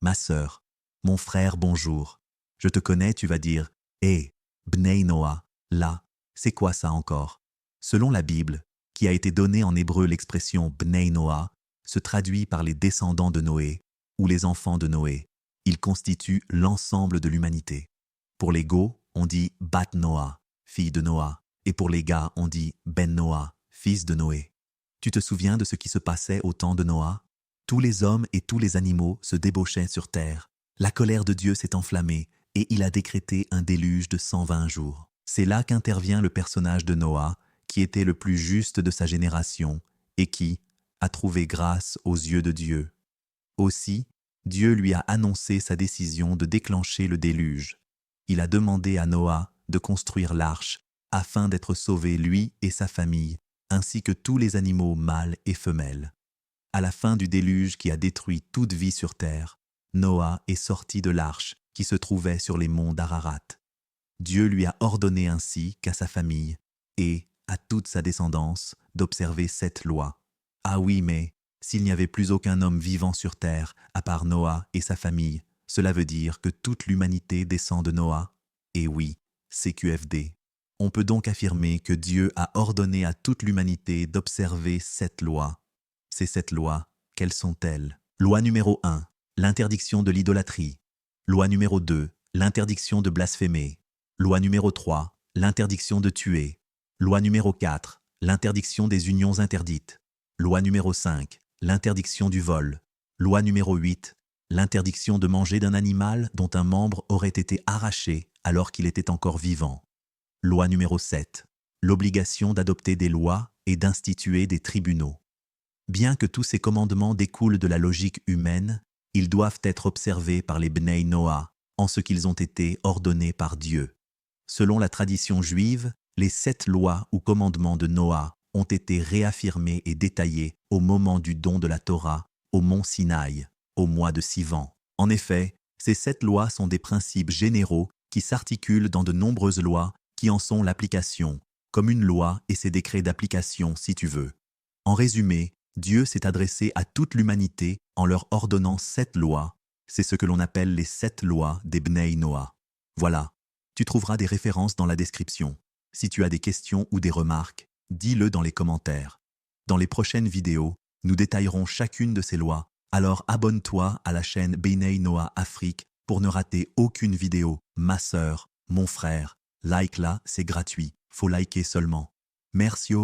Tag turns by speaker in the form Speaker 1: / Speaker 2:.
Speaker 1: ma sœur, mon frère, bonjour. Je te connais, tu vas dire, hé, Bnei Noah, là, c'est quoi ça encore? Selon la Bible, qui a été donnée en hébreu l'expression Bnei Noah, se traduit par les descendants de Noé, ou les enfants de Noé. Ils constituent l'ensemble de l'humanité. Pour les Go, on dit Bat Noah, fille de Noah, et pour les gars, on dit Ben Noah, fils de Noé. Tu te souviens de ce qui se passait au temps de Noah? Tous les hommes et tous les animaux se débauchaient sur terre. La colère de Dieu s'est enflammée et il a décrété un déluge de 120 jours. C'est là qu'intervient le personnage de Noah, qui était le plus juste de sa génération et qui a trouvé grâce aux yeux de Dieu. Aussi, Dieu lui a annoncé sa décision de déclencher le déluge. Il a demandé à Noah de construire l'arche afin d'être sauvé lui et sa famille, ainsi que tous les animaux mâles et femelles. À la fin du déluge qui a détruit toute vie sur terre, Noah est sorti de l'arche qui se trouvait sur les monts d'Ararat. Dieu lui a ordonné ainsi qu'à sa famille et à toute sa descendance d'observer cette loi. Ah oui, mais s'il n'y avait plus aucun homme vivant sur terre à part Noah et sa famille, cela veut dire que toute l'humanité descend de Noah? Et oui, CQFD. On peut donc affirmer que Dieu a ordonné à toute l'humanité d'observer cette loi. C'est cette loi, quelles sont-elles? Loi numéro 1, l'interdiction de l'idolâtrie. Loi numéro 2, l'interdiction de blasphémer. Loi numéro 3, l'interdiction de tuer. Loi numéro 4, l'interdiction des unions interdites. Loi numéro 5, l'interdiction du vol. Loi numéro 8, l'interdiction de manger d'un animal dont un membre aurait été arraché alors qu'il était encore vivant. Loi numéro 7, l'obligation d'adopter des lois et d'instituer des tribunaux. Bien que tous ces commandements découlent de la logique humaine, ils doivent être observés par les Bnei Noah, en ce qu'ils ont été ordonnés par Dieu. Selon la tradition juive, les 7 lois ou commandements de Noah ont été réaffirmés et détaillés au moment du don de la Torah, au mont Sinaï, au mois de Sivan. En effet, ces 7 lois sont des principes généraux qui s'articulent dans de nombreuses lois qui en sont l'application, comme une loi et ses décrets d'application si tu veux. En résumé, Dieu s'est adressé à toute l'humanité en leur ordonnant 7 lois. C'est ce que l'on appelle les 7 lois des Bnei Noah. Voilà, tu trouveras des références dans la description. Si tu as des questions ou des remarques, dis-le dans les commentaires. Dans les prochaines vidéos, nous détaillerons chacune de ces lois, alors abonne-toi à la chaîne Bnei Noah Afrique pour ne rater aucune vidéo. Ma sœur, mon frère, like là, c'est gratuit, faut liker seulement. Merci.